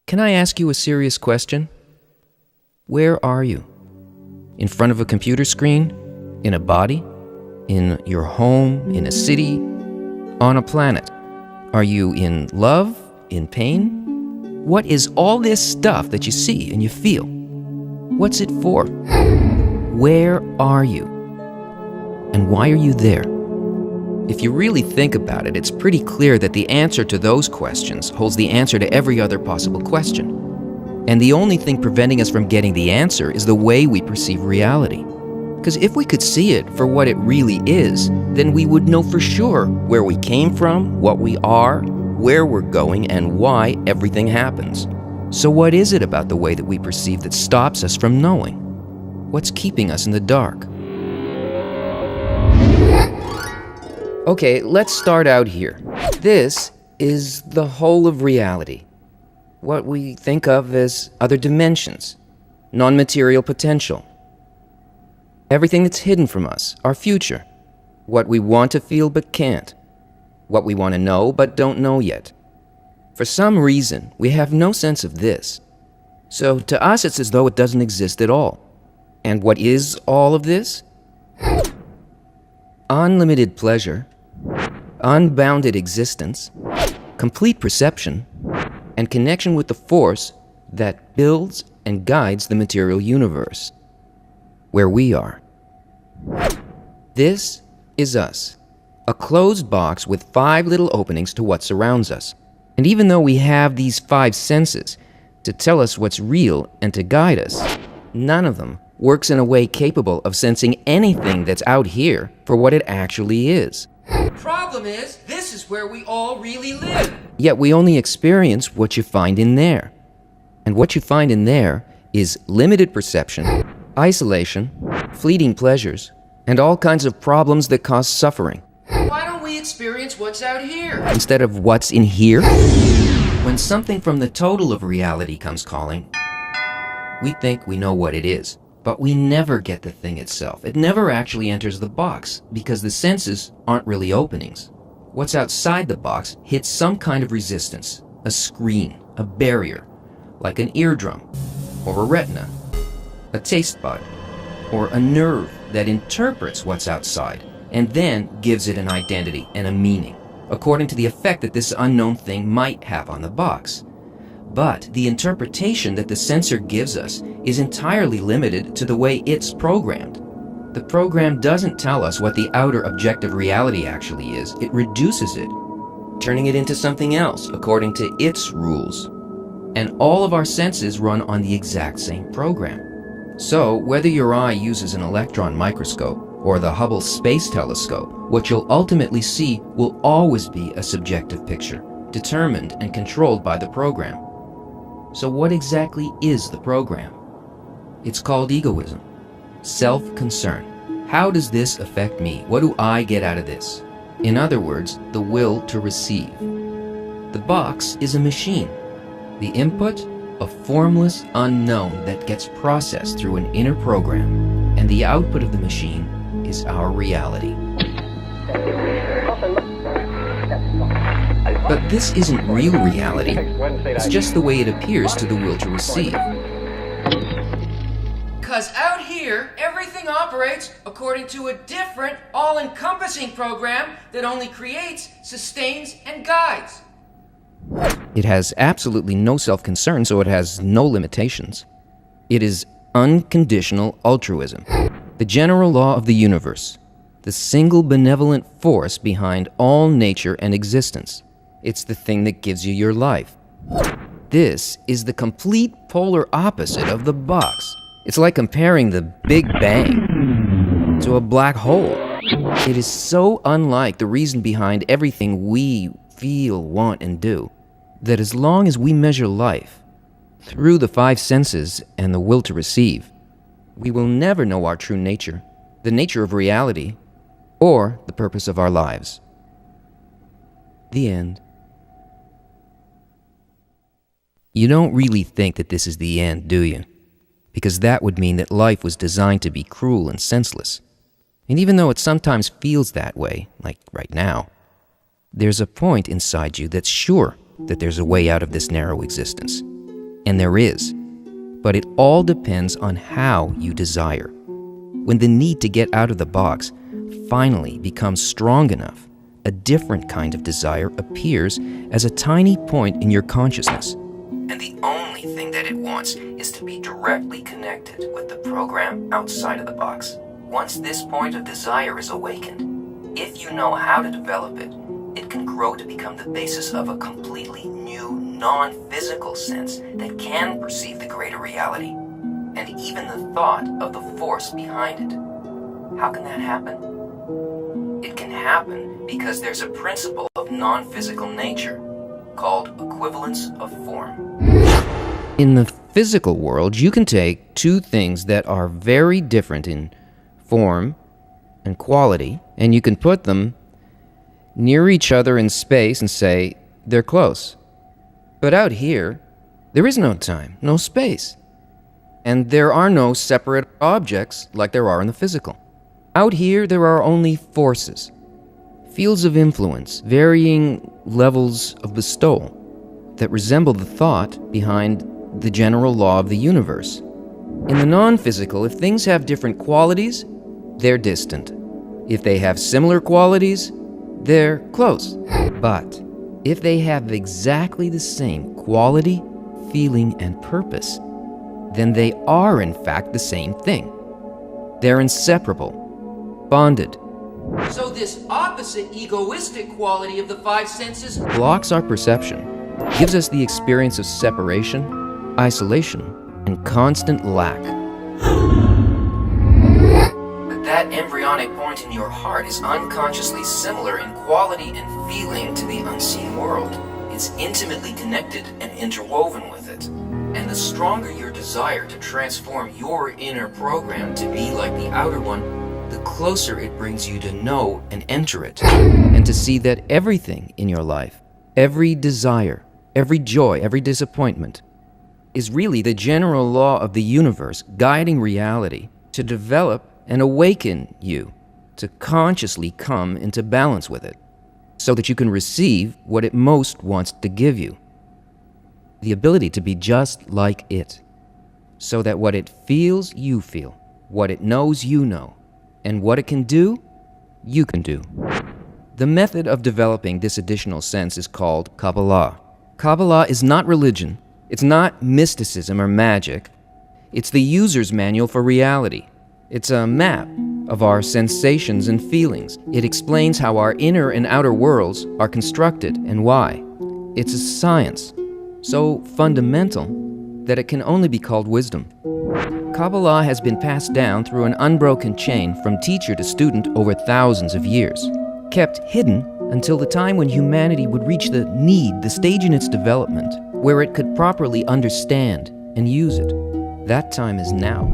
Can I ask you a serious question? Where are you? In front of a computer screen? In a body? In your home? In a city? On a planet? Are you in love? In pain? What is all this stuff that you see and you feel? What's it for? Where are you? And why are you there? If you really think about it, it's pretty clear that the answer to those questions holds the answer to every other possible question. And the only thing preventing us from getting the answer is the way we perceive reality. Because if we could see it for what it really is, then we would know for sure where we came from, what we are, where we're going, and why everything happens. So what is it about the way that we perceive that stops us from knowing? What's keeping us in the dark? Okay, let's start out here. This is the whole of reality. What we think of as other dimensions, non-material potential. Everything that's hidden from us, our future. What we want to feel but can't. What we want to know but don't know yet. For some reason, we have no sense of this. So to us, it's as though it doesn't exist at all. And what is all of this? Unlimited pleasure, unbounded existence, complete perception, and connection with the force that builds and guides the material universe, where we are. This is us, a closed box with 5 little openings to what surrounds us. And even though we have these 5 senses to tell us what's real and to guide us, none of them works in a way capable of sensing anything that's out here for what it actually is. The problem is, this is where we all really live. Yet we only experience what you find in there. And what you find in there is limited perception, isolation, fleeting pleasures, and all kinds of problems that cause suffering. Why don't we experience what's out here? Instead of what's in here? When something from the total of reality comes calling, we think we know what it is. But we never get the thing itself. It never actually enters the box because the senses aren't really openings. What's outside the box hits some kind of resistance, a screen, a barrier, like an eardrum, or a retina, a taste bud, or a nerve that interprets what's outside and then gives it an identity and a meaning, according to the effect that this unknown thing might have on the box. But the interpretation that the sensor gives us is entirely limited to the way it's programmed. The program doesn't tell us what the outer objective reality actually is. It reduces it, turning it into something else according to its rules. And all of our senses run on the exact same program. So whether your eye uses an electron microscope or the Hubble Space Telescope, what you'll ultimately see will always be a subjective picture, determined and controlled by the program. So what exactly is the program? It's called egoism, self-concern. How does this affect me? What do I get out of this? In other words, the will to receive. The box is a machine. The input, a formless unknown that gets processed through an inner program. And the output of the machine is our reality. But this isn't real reality. It's just the way it appears to the will to receive. Because out here, everything operates according to a different, all-encompassing program that only creates, sustains, and guides. It has absolutely no self-concern, so it has no limitations. It is unconditional altruism, the general law of the universe, the single benevolent force behind all nature and existence. It's the thing that gives you your life. This is the complete polar opposite of the box. It's like comparing the Big Bang to a black hole. It is so unlike the reason behind everything we feel, want, and do, that as long as we measure life through the 5 senses and the will to receive, we will never know our true nature, the nature of reality, or the purpose of our lives. The end. You don't really think that this is the end, do you? Because that would mean that life was designed to be cruel and senseless. And even though it sometimes feels that way, like right now, there's a point inside you that's sure that there's a way out of this narrow existence. And there is. But it all depends on how you desire. When the need to get out of the box finally becomes strong enough, a different kind of desire appears as a tiny point in your consciousness. And the only thing that it wants is to be directly connected with the program outside of the box. Once this point of desire is awakened, if you know how to develop it, it can grow to become the basis of a completely new, non-physical sense that can perceive the greater reality, and even the thought of the force behind it. How can that happen? It can happen because there's a principle of non-physical nature called equivalence of form. In the physical world, you can take two things that are very different in form and quality, and you can put them near each other in space and say they're close. But out here, there is no time, no space. And there are no separate objects like there are in the physical. Out here, there are only forces, fields of influence, varying levels of bestowal that resemble the thought behind the general law of the universe. In the non-physical, if things have different qualities, they're distant. If they have similar qualities, they're close. But if they have exactly the same quality, feeling, and purpose, then they are in fact the same thing. They're inseparable, bonded. So this opposite egoistic quality of the five senses Blocks our perception, gives us the experience of separation, isolation, and constant lack. But that embryonic point in your heart is unconsciously similar in quality and feeling to the unseen world. It's intimately connected and interwoven with it. And the stronger your desire to transform your inner program to be like the outer one, the closer it brings you to know and enter it, and to see that everything in your life, every desire, every joy, every disappointment, is really the general law of the universe guiding reality to develop and awaken you to consciously come into balance with it, so that you can receive what it most wants to give you. The ability to be just like it, so that what it feels, you feel, what it knows, you know, and what it can do, you can do. The method of developing this additional sense is called Kabbalah. Kabbalah is not religion. It's not mysticism or magic. It's the user's manual for reality. It's a map of our sensations and feelings. It explains how our inner and outer worlds are constructed and why. It's a science, so fundamental that it can only be called wisdom. Kabbalah has been passed down through an unbroken chain from teacher to student over thousands of years, kept hidden until the time when humanity would reach the stage in its development, where it could properly understand and use it. That time is now.